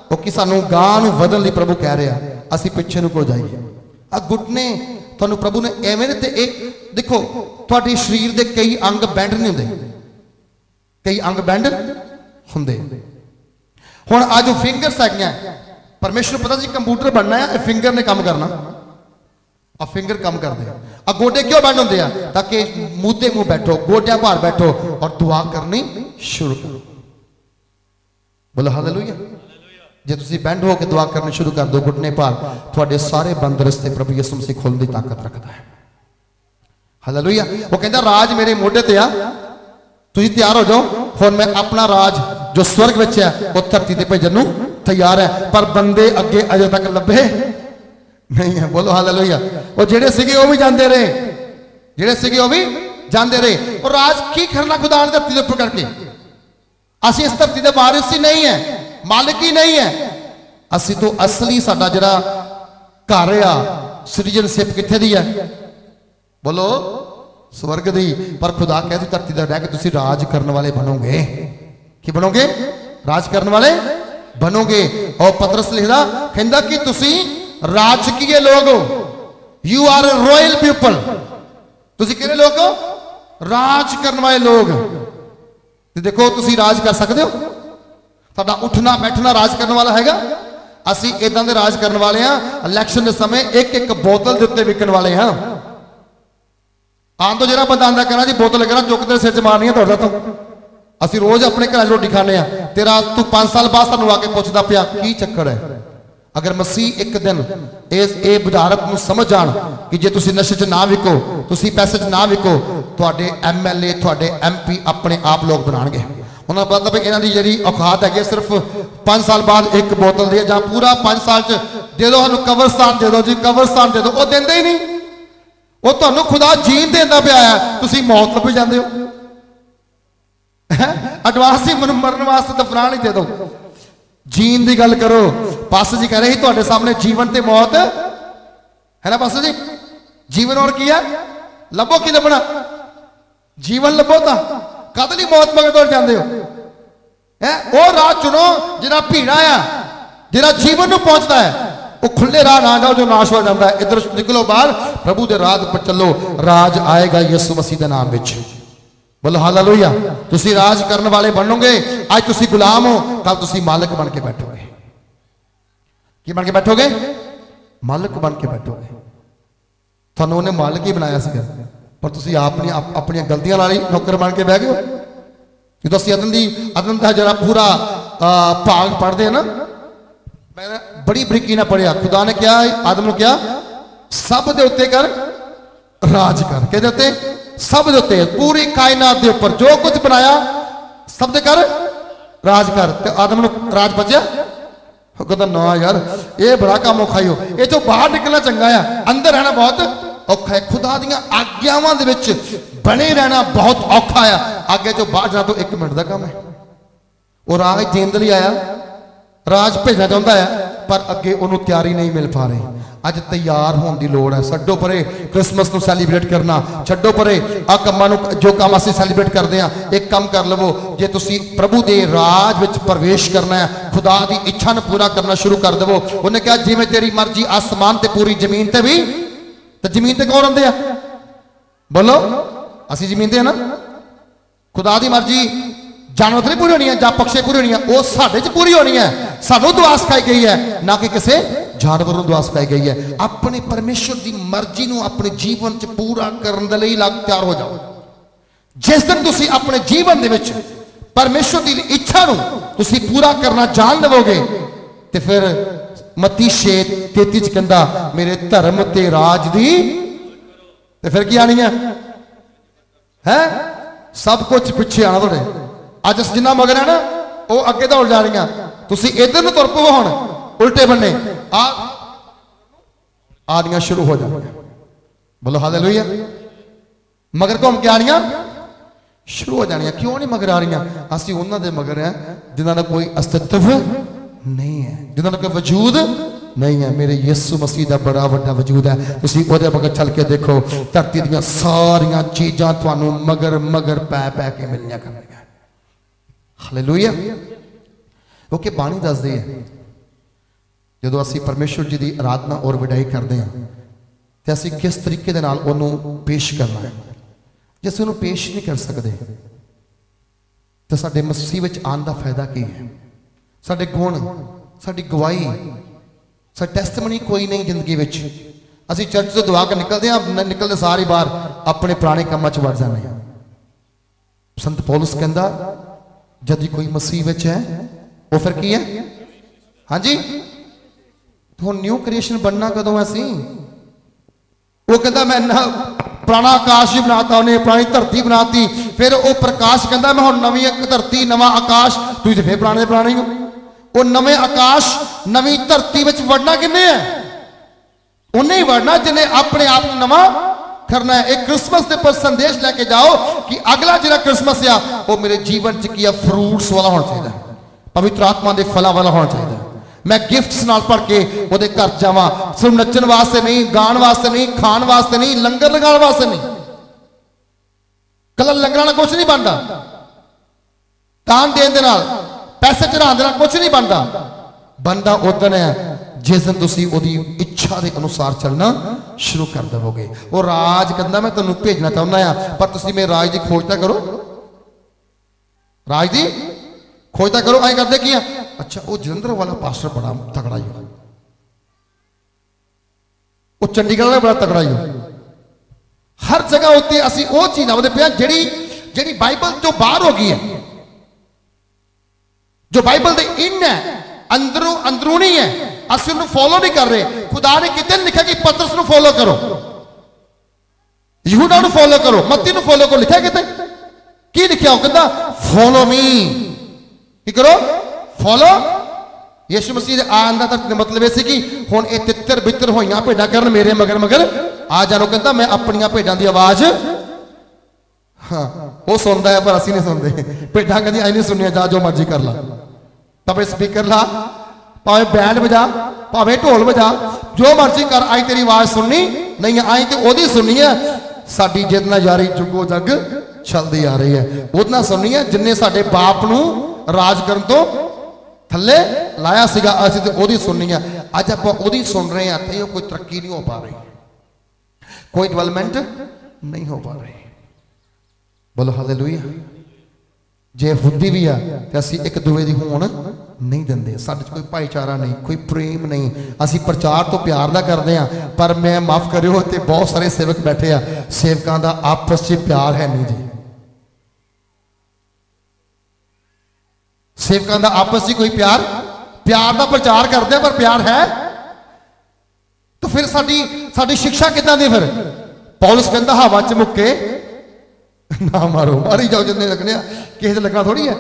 क्योंकि सानू गां वधन लई प्रभु कह रहा, असी पिछे को जाइए। आ घुटने तुहानू प्रभु ने एवें ते एक देखो, तुहाडे शरीर के कई अंग बैंड नहीं होंदे, कई अंग बैंड होंदे। हुण आ जो फिंगर्स है, परमेश्वर पता जी कंप्यूटर बनना है, फिंगर ने काम करना, आ फिंगर काम करते। आ गोडे क्यों बैंड होंदे आ? ताकि मुद्दे मुंह बैठो, गोडियां भार बैठो और दुआ करनी शुरू करो। बोलो हालेलुया। जे तुसी बैंड होकर दुआ करनी शुरू कर दो, घुटने पार, थोड़े सारे बंद रस्ते प्रभु यीशु मसीह खोलने की ताकत रखता है। हालेलुया। वो कहता राज मेरे मोढे ते आ, तुसी तैयार हो जाओ, हुण मैं अपना राज जो स्वर्ग विच है वो धरती ते भेजण नूं तैयार है, पर बंदे अगे अजे तक लभे नहीं है। बोलो हालेलुया। वो जेड़े सीगे वो भी जांदे रहे, जेड़े सीगे वो भी जांदे रहे। और राज की करना खुदा ने धरती दे उपर करके? असी इस धरती के वारिस ही नहीं है, मालिक ही नहीं है। असी तो असली साडा जिहड़ा घर आ, सिटीजनशिप कित्थे दी है? बोलो स्वर्ग दी। पर खुदा कहते धरती का रह के तुसी राज करने वाले बनोगे। की बनोगे? राज करने वाले बनोगे। और पतरस लिखदा कहंदा कि तुसी राजकीय लोग हो, यू आर रॉयल पीपल। तुसी किहड़े लोग हो? राज करने वाले लोग। देखो तुसी राज कर सकते हो, तुहाडा उठना बैठना राज करने वाला हैगा। असी इदां दे राज करने वाले हैं, इलैक्शन के समय एक एक बोतल के उत्ते विकण वाले हैं। आम तो जरा बंदा आंदा कहना जी बोतल कहना चुक तेरे सिर च मारनी है दौड़ा तो। असी रोज अपने घर रोटी खाने, तेरा तू 5 साल बाद सानू आके पुछदा पिया की चक्कर है। अगर मसीह एक दिन इस बुझारत को समझ जान कि जे तुसी नशे च ना विको, तुसी पैसे च ना विको, तुहाडे MLA तुहाडे MP अपने आप लोग बनाएंगे। उन्होंने पता भी इन्हों की जी औकात है सिर्फ 5 साल बाद एक बोतल दे, जहाँ पूरा 5 साल च दे दो, सानू कब्रस्तान दे दो जी, कब्रस्तान दे दो। वो देंदे ही नहीं, वो तुहानू खुदा जीन देंदा पिया है, तुसी मौत लभी जांदे हो। एडवांस ही मरन वास्ते दफना नहीं दे दो, जीन की गल करो। पास्टर जी कह रहे ही तुहाडे सामने जीवन ते मौत है ना पास्टर जी। जीवन और की है? लभो की लभना? जीवन लभो ता कद नहीं मौत मगर दौड़ जाते हो। वो राह चुनो जिहड़ा भीड़ा आ, जिहड़ा जीवन में पहुंचता है। वो खुले राह ना जाओ जो नाश हो जाता है। इधर निकलो बाहर, प्रभु के राह पर चलो, राज आएगा यीशु मसीह के नाम विच। बोलो हालेलुया। तुसी राज करने वाले बनोगे। आज तुसी गुलाम हो, कल तुसी मालिक बन के बैठोगे। की बन के बैठोगे? मालिक बन के बैठोगे। थानू उन्हें मालिक ही बनाया सीगा, पर तुसी अपनी गलतियां नाल ही नौकर बन के बह गए। जो असं अदन का जरा पूरा भाग पढ़ते हैं ना, मैं बड़ी बरीकी ना पढ़िया। खुदा ने क्या आदम को क्या सब दे उत्ते कर राज कर, कहते उत्ते सब दे उत्ते पूरी कायनात के उपर जो कुछ बनाया सब दे कर राज कर। ते आदम को राज बचया? कहता ना यार ये बड़ा काम औखा ही हो, ये जो बाहर निकलना चंगा है, अंदर रहना बहुत औखा है। खुदा दियां आग्यावां दे विच बने रहना बहुत औखा है। आगे जो बाहर जाना तो 1 मिनट का काम है। और राज देने के लिए आया, राज भेजना चाहता है, पर अगे उन्होंने तैयारी नहीं मिल पा रही। अज तैयार होने की लोड़ है। छड्डो परे क्रिसमस को सैलीब्रेट करना, छड्डो परे आ कामां नूं जो काम असीं सैलीब्रेट करते हैं। एक काम कर लवो, जे तुसीं प्रभु के राज विच प्रवेश करना है, खुदा की इच्छा नूं पूरा करना शुरू कर देवो। उन्हें कहा जिवें तेरी मर्जी आसमान ते पूरी जमीन ते भी। तो जमीन ते कौन रहिंदे आ? बोलो, असीं जमीन ते है ना। खुदा की मर्जी जानवर नहीं पूरी होनी है, जा पक्षी पूरी होनी है, वो साडे च पूरी होनी है। सानू दुआ सिखाई गई है, ना कि किसी जानवर को दुआ सिखाई गई है। अपने परमेश्वर की मर्जी को अपने जीवन च पूरा करने के लिए तैयार हो जाओ। जिस दिन तुसी अपने जीवन दे विच परमेश्वर की इच्छा को तुसी पूरा करना जान लवोगे, तो फिर मत्ती 6:33 कहता मेरे धर्म ते राज दी, तो फिर की आनी है सब कुछ पिछे आना थोड़े। अज अस जिन्ना मगर है ना वो अगे दौड़ जा रही, तुसी इधर नूं तुर पवो, हुण उल्टे बन्ने आनियां शुरू हो जाएंगे। बोलो हालेलुया। मगर घूम के आनियां शुरू हो जानियां। क्यों नहीं मगर आ रही? असीं उन्हां दे मगर हैं जिन्हां दा कोई अस्तित्व नहीं है, जिन्हां दा कोई वजूद नहीं है। मेरे यीशु मसीह का बड़ा वड्डा वजूद है। तुसीं उहदे मगर चल के देखो, धरती दीयां सारियां चीज़ां तुहानूं मगर मगर पै पै के मिलनियां करनियां। हालेलुया। क्योंकि बाणी दसदी है जो असी परमेश्वर जी की आराधना और वडाई करते हैं तो असी किस तरीके दे नाल उन्होंने पेश करना है। जे असीं उन्होंने पेश नहीं कर सकते तो साडे मसीह विच आने का फायदा की है? साडे गुण, साडी गवाही, साडी टेस्टमनी कोई नहीं जिंदगी विच। असीं चर्च तो दुआ के निकलते हैं, निकलते सारी बार अपने पुराने कामां च वड़ जाने हैं। संत पौलुस कहंदा जदि कोई मसीह विच है वो फिर की है? हाँ जी, तो न्यू क्रिएशन बनना कदों असी? वो कहता मैं पुराना आकाश ही बनाता, उन्हें पुरानी धरती बनाती। फिर वो प्रकाश कहता मैं हुण नवी धरती नवा आकाश। तुसीं ते फिर पुराने पुराने हो। वो नवे आकाश नवी धरती विच वड़ना किन्ने है? उन्हें ही वड़ना जिन्हें अपने आप को नवा करना है। एक क्रिसमस के पर संदेश लेके जाओ कि अगला जो क्रिसमस आ वो मेरे जीवन च किया फ्रूट्स वाला होना चाहिए, पवित्र आत्मा के फलों वाला होना चाहिए। मैं गिफ्ट्स नाल भर के वो घर जावा, सिर्फ नचन वास्ते नहीं, गाण वास्ते नहीं, खाण वास्ते नहीं, लंगर लगाने वास्ते नहीं। कल लंगर कुछ नहीं बनता, दान देने दे नाल, पैसे चढ़ाने दे नाल कुछ नहीं बनता। बनता उदन है जिस दिन तुसी ओदी इच्छा के अनुसार चलना शुरू कर देवोगे। वो राज कहता मैं तुहानूं भेजना चाहुंदा आ, पर तुसी मेरे राज की खोज तां करो, राज की खोज तां करो। ऐ करदे की आ? अच्छा वो जलंधर वाला पास्टर बड़ा तगड़ा ही, वो चंडीगढ़ वाला बड़ा तगड़ा ही। हर जगह उत्ते असीं वो चीज़ लाउंदे पे जिहड़ी जिहड़ी बाइबल तो बाहर हो गई है, जो बाइबल दे इन है, अंदरों अंदरूनी है, असं उन्हें फॉलो नहीं कर रहे। खुदा ने कितने लिखा कि पतरस को फॉलो करो, यहूदा को फॉलो करो, मत्ती को फॉलो करो। लिखा कितने की लिखा? कहता फॉलो मी, की करो? फॉलो। यीशु मसीह आने का मतलब यह कि हुण ये तितर बितर होइयां भेडां करन मेरे मगर मगर आ जानो। कहता मैं अपनियां भेडां की आवाज, हाँ वो सुनता है पर असीं नहीं सुनते। भेडां कदी आई नहीं सुनिया, जा जो मर्जी कर ला, भावें स्पीकर ला, भावें बैंड बजा, भावें ढोल बजा, जो मर्जी कर, आई तेरी आवाज सुननी नहीं, आई तो ओदी सुननी है। साडी जिद नाल यारी जुगो जग चलती आ रही है, ओद नाल सुननी है जिन्हें साडे बाप नूं राज करन तो थले लाया सीगा, असीं ते ओदी सुननी है। अज आपां ओदी सुन रहे हैं तो कोई तरक्की नहीं हो पा रही, कोई डेवलपमेंट नहीं हो पा रही। बोलो हालेलुया। जे हुंदी भी है तो असीं एक दूए दी होण नहीं देंदे, साडे कोई भाईचारा नहीं, कोई प्रेम नहीं। असीं प्रचार तो प्यार दा करदे हां, पर मैं माफ करियो ते बहुत सारे सेवक बैठे आ, सेवकां दा आपस च प्यार है नहीं जी। सेवकां दा आपस में कोई प्यार का प्रचार करते हैं पर प्यार है तो फिर साडी शिक्षा किदां दी फिर पौलुस कहंदा हवा च मुक्के ना मारो, मारी जाओ जिन्ने लगने किसी से लगना थोड़ी है,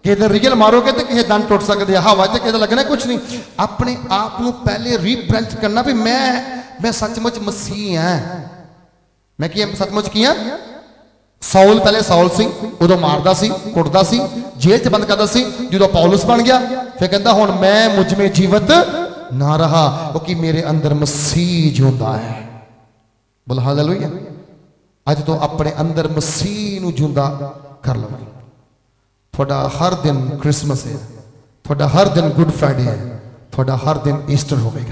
किसी रियल मारोगे तो किसी दंद टुट सकते हैं, हवा च किसी लगना कुछ नहीं। अपने आप को पहले रिप्रेजेंट करना भी मैं सचमुच मसीह हां, मैं की सचमुच की हां। सौल पहले सौल सी उदों मारदा सी कुटदा सी जेल च बंद करदा सी, जो पौलुस बन गया फिर कहता हुण मैं मुझ में जीवित ना रहा क्योंकि मेरे अंदर मसीह जिंदा है। बोल हालेलुया। अज तो अपने अंदर मसीह नूं जिंदा कर लो। थोड़ा हर दिन क्रिसमस है, थोड़ा हर दिन गुड फ्राइडे है, थोड़ा हर दिन ईस्टर होगा।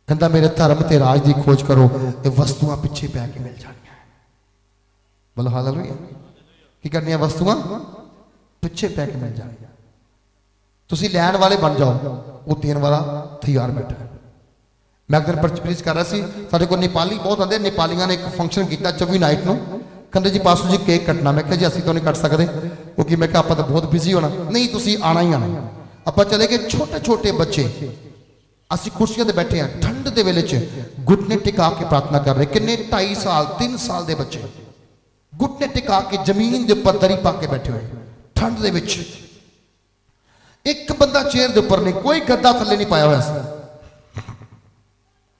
कहता मेरे धर्म ते राज की खोज करो, ये वस्तुआं पिछे पै के मिल जाएगी। बोलो हालेलुया। की करनी वस्तुआं पिछे पै के मिल जाएगी। तुसी लैन वाले बन जाओ, वो देने वाला तैयार बैठा है। मैं एक दिन प्रीच कर रहा सी, साडे कोल नेपाली बहुत आते, नेपालियों ने एक फंक्शन किया 24 नाइट नूं। कहते जी पासू जी केक कटना, मैं कहा जी असं तो नहीं कट सकते क्योंकि मैं आप तो बहुत बिजी होना। नहीं तुसी आना ही आना। आप चले गए, छोटे छोटे बच्चे असी कुर्सियों पर बैठे हैं, ठंड के वेले घुटने टिका के प्रार्थना कर रहे। किन्ने 2.5 साल 3 साल के बच्चे घुटने टिका के जमीन के उपर दरी पा के बैठे हुए ठंड के विच। एक बंदा चेयर के उपर नहीं, कोई गद्दा थले नहीं पाया हुआ।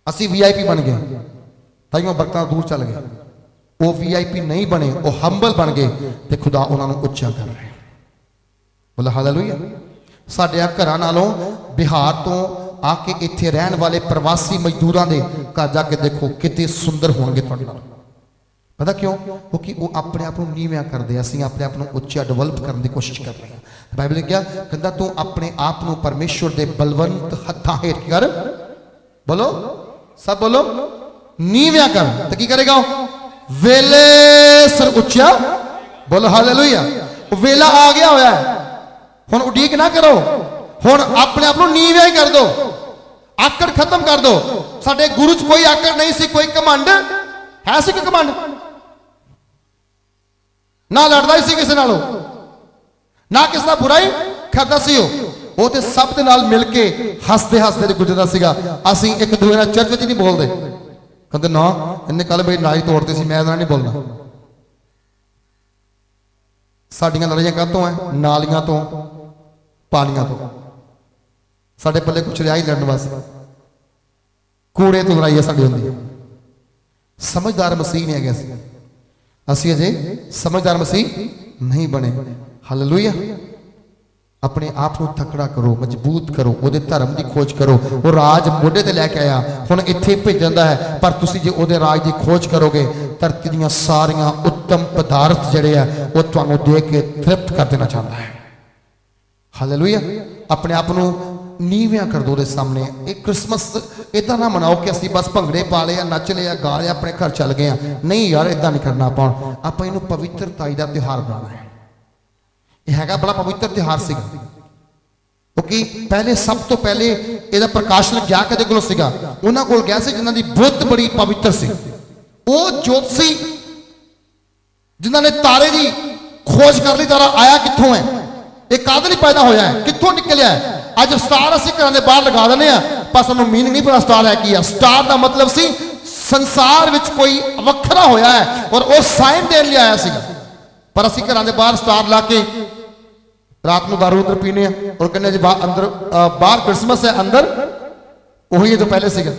असी VIP बन गए, ताइयों बरकतां दूर चल गए। वो VIP नहीं बने, वो हंबल बन गए तो खुदा उन्होंने उच्चा कर रहे। बोला हालेलुया। साडे घरां नालों बिहार तो आके इत्थे रहन वाले प्रवासी मजदूरों के घर जाके देखो कितने सुंदर होंगे तुहाडे नाल। पता क्यों? क्योंकि वो अपने आप को नीवियां करते, असीं अपने आप को उच्चा डेवलप करने की कोशिश कर रहे हैं। बाइबल ने क्या कहता, तू अपने आप को परमेश्वर के बलवंत हत्थां हेठ कर, बोलो सब बोलो, नीवियां कर तो की करेगा? वेले सर उच्चा। बोलो हालेलुया। वेला आ गया होया है, हुण उड़ीक ना करो, हुण अपने आप को नीवियां ही कर दो, आकड़ खत्म कर दो। साडे गुरु च कोई आकड़ नहीं सी, कोई घमंड है सी, कोई घमंड ना लड़दा ही सी किसी नालों, ना किसी का बुराई करदा सी। वो तो सब दे नाल मिल के हसते हसते गुजरदा सीगा। असीं एक दूसरे नाल चर्च विच नहीं बोलते, कहते ना इन्हें कल मेरी नाई तोड़ती सी, मैं नहीं बोलना। साडियां लड़ाइयां काहतों है? नालियां तो, पालियां तो। साडे पल्ले कुछ रिहा ही लड़न वास्ते, कूड़े तो लड़ाई साडी हुंदी है। समझदार मसीह नहीं है, असीं अजे समझदार मसीह नहीं बने। हालेलुया। अपने आप को तकड़ा करो, मजबूत करो, वो धर्म की खोज करो। वो राज मोढे ते लैके आया, हुण इत्थे भेजदा है, पर तुसीं जे वो राज की खोज करोगे, धरती दीयां सारियां उत्तम पदार्थ जिहड़े आ वो तुहानूं दे के तृप्त कर देना चाहता है। हालेलुया। अपने आप को नीवियां कर दो सामने। एक क्रिसमस इदा ना मनाओ कि असीं बस भंगड़े पा लिया, नच लिया, गा लिया, अपने घर चल गए हैं। नहीं यार, इदा नहीं करना। आपां इहनूं पवित्रताई दा त्योहार बनाना है। यह है बड़ा पवित्र त्योहार सीगा, क्योंकि पहले सब तो पहले ਇਹਦਾ प्रकाशन क्या किहदे कोल सीगा? उन्हां कोल गया सी जिन्हां दी बुद्ध बड़ी पवित्र सी। वो ज्योतिषी जिन्हां ने तारे की खोज कर ली, तारा आया कित्थों है, एक कादे लई पैदा होया है, कित्थों निकलिया है। अज स्टार असीं घरां दे बाहर लगा दिंदे आ, पर सानूं मीनिंग नहीं पता स्टार है की है। स्टार का मतलब सी संसार विच कोई वखरा होया है और वो साइन देण लई आया सीगा। पर असीं घरां दे बाहर स्टार ला के रात को दारू उधर पीने और कहने जी अंदर बाहर क्रिसमस है, अंदर वही जो पहले सीगा।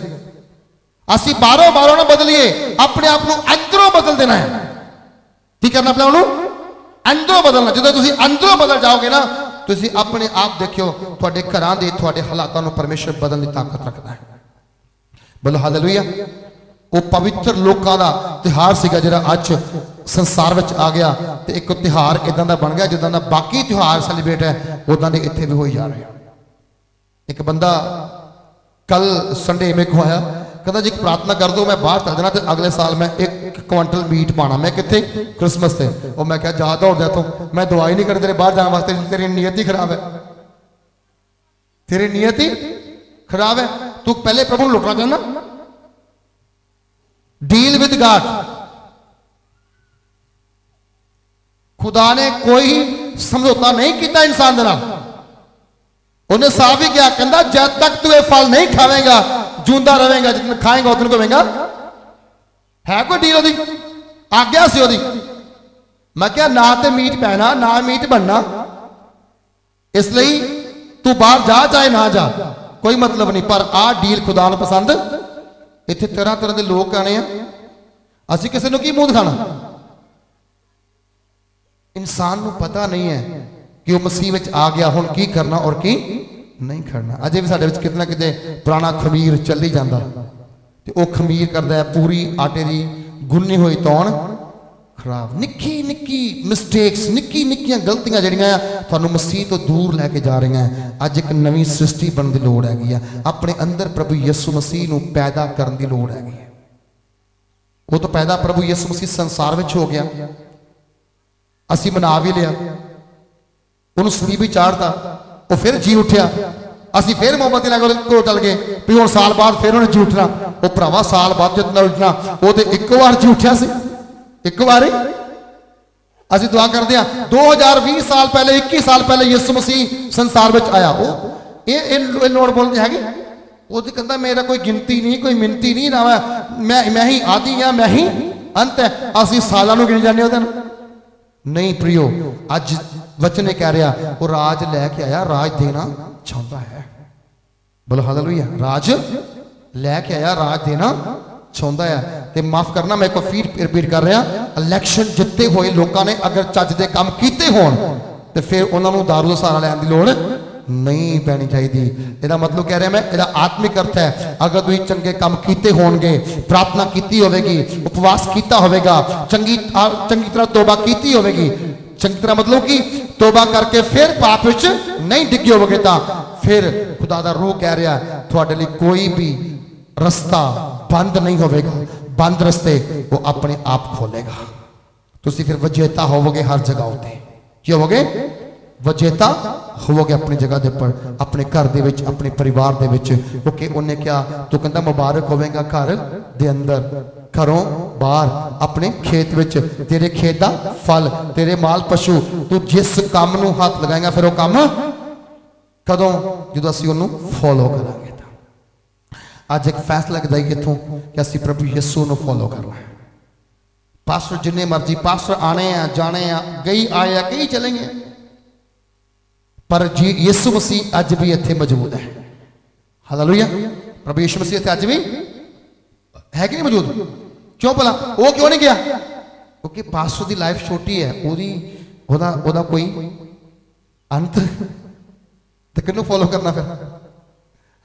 असीं बाहरों बाहरों ना बदलिए, अपने आप को अंदरों बदल देना है। की करना? अपने आप को अंदरों बदलना। जो तुसीं अंदरों बदल जाओगे ना, तुसीं अपने आप देखियो तुहाडे घरां दे तुहाडे हालातां नूं परमेश्वर बदलने की ताकत रखता है। बोलो हालेलुया। वो पवित्र लोगों का त्योहार सीगा जिहड़ा अज संसार विच आ गया, तो एक त्योहार इदां दा बन गया जिदां दा बाकी त्योहार सैलीब्रेट है उदां दे इत्थे भी हो जा रहे हैं। एक बंदा कल संडे में को आया, कहता जी प्रार्थना कर दो, मैं बाहर चल जाना तो अगले साल मैं 1 क्विंटल मीट पाना। मैं कितने? क्रिसमस से। और मैं क्या ज्यादा हो जाए तो मैं दवाई नहीं कर तेरे बाहर जाने वास्ते, तेरी नीयत ही खराब है, तेरी नीयत ही खराब है। तू पहले प्रभु लुटना चाहना। Deal with God. खुदा ने कोई समझौता नहीं किया इंसान दे नाल। उन्हें साफ ही क्या कहता, जब तक तू ये फल नहीं खावेगा जूंदा रहेगा, जितना खाएगा उतना कहेगा। है कोई डील ओदी, आज्ञा सी ओदी। मैं क्या ना तो मीट पैना ना मीट बनना, इसलिए तू बाहर जा चाहे ना जा, कोई मतलब नहीं। पर आ डील खुदा नूं पसंद। इत्थे तरह तरह के लोग आने, असीं किसी नूं की मूंह दिखाना। इंसान नूं पता नहीं है कि वह मसीह विच आ गया, हुण की करना और की नहीं करना। अजे भी साडे विच किते ना किते पुराना खमीर चली जाता, ते वह खमीर करदा है पूरी आटे की गुन्नी हुई तौण खराब। निक्की निक्की मिसटेक्स, निक्की निक्कियां गलतियां जिहड़ियां तुहानूं मसीह तो दूर लैके जा रही हैं। अज एक नवीं सृष्टि बनने की लोड़ हैगी है, अपने अंदर प्रभु यीशु मसीह नूं पैदा करने की लोड़ हैगी है। वो तो पैदा प्रभु यीशु मसीह संसार में हो गया, असीं मना भी लिया, उन्होंने सलीबी चाढ़ता, वो फिर जी उठिया, असीं फिर मोमबत्ती लैके चल गए भी हुण साल बाद फिर उन्हें जी उठना। वो भरावा साल बाद जितना उठना, वो तो एक बार जी उठिया सी, एक बार ही। असीं दुआ करते हैं 2020 साल पहले, 21 साल पहले यीशु मसीह संसार में आया। वो ये लोड़ बोलते हैं, वो तो कहता मेरा कोई गिनती नहीं, कोई मिनती नहीं, ना मैं ही आदि हाँ, मैं ही अंत है। असीं सालों गिन जाने वो नहीं प्रियो। अज वचन कह रहा वो राज लैके आया, राज देना चाहता है। बोलो हालेलुया। राज लैके आया, राज देना चाहता है। ते माफ करना मैं एक फिर रिपीट कर रहा, इलैक्शन जिते हुए लोगों ने अगर चज के काम किए होण ते फिर उन्होंने दारू का सहारा लैण की लोड़ नहीं पैनी चाहिए। इसका मतलब कह रहा मैं, इसका आत्मिक अर्थ है अगर तुम चंगे काम किए होणगे, प्रार्थना की होगी, उपवास किया होगा, चंगी तरह तोबा की होगी, चंगी तरह मतलब कि तोबा करके फिर पाप विच नहीं डिगे होगे, तो फिर खुदा दा रूह कह रहा थोड़े लिए कोई भी रास्ता बंद नहीं होगा, बंद रस्ते वो अपने आप खोलेगा। तुसी फिर वजेता होवोगे हर जगह होते। क्या होगे? वजेता होवोगे अपनी जगह दे पर, अपने घर दे विच, अपने परिवार दे विच। क्योंकि उन्हें क्या तो कहता मुबारक होवेगा घर दे अंदर, घरों बाहर, अपने खेत विच, तेरे खेत दा फल, तेरे माल पशु, तू जिस काम नूं हाथ लगाएगा फिर वो काम कदों जो असीं उहनूं फॉलो करांगे। अज एक फैसला कदाई इथों कि असीं प्रभु यीशु नूं फॉलो करना है। पास्टर जिन्ने मर्जी पास्टर आने हैं जाने हैं, कई आए हैं कई चलेंगे, पर जी यीशु मसीह अज भी इत्थे मौजूद है। हालेलुया। प्रभु यीशु मसीह इत्थे अज भी है कि नहीं मौजूद? क्यों भला वो क्यों नहीं गया? क्योंकि पास्टर की लाइफ छोटी है, ओदा कोई अंत तो किन्नू फॉलो करना फिर?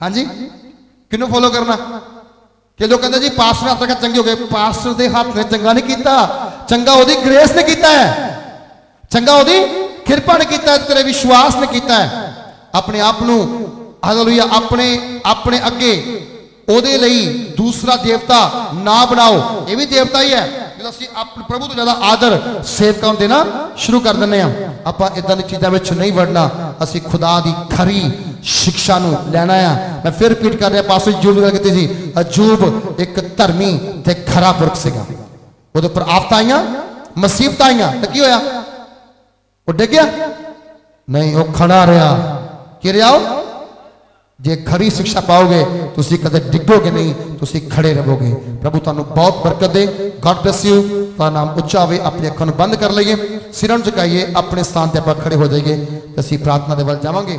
हाँ जी, किन्नू फॉलो करना? कि लोग कहते जी पास्टर हाथ रखा चंगे हो गए। पास्टर के हाथ ने चंगा नहीं किया, चंगा ओदी ग्रेस ने किया है, चंगा ओदी कृपा ने किया, तेरे विश्वास ने किया है। अपने आप नूं हालेलुया अपने अगे ओदे लई दूसरा देवता ना बनाओ। ये भी देवता ही है। अपने प्रभु तो ज्यादा आदर सेवकां देना शुरू कर दें। आप इदां दी चीज़ों में नहीं वड़ना, असीं खुदा दी खरी शिक्षा नूं लैना है। मैं फिर रिपीट कर रहा, पास अजूब गल कीती सी। अजूब एक धर्मी ते खरा पुरख सीगा, उहदे उपर आफतां आईयां, मुसीबतां आईयां, तो की होया? वो डिग गया नहीं, वो खड़ा रहा। कि रहा हो? जे खरी शिक्षा पाओगे तुसी कदे डिगोगे नहीं, तुसी खड़े रहोगे। प्रभु तुहानू बहुत बरकत दे। God bless you. तुहाडा नाम उच्चा होवे। अपनी अखां नूं बंद कर लईए, सिरां झुकाइए, अपने स्थान ते आपां खड़े हो जाइए, असीं प्रार्थना दे वल जावांगे।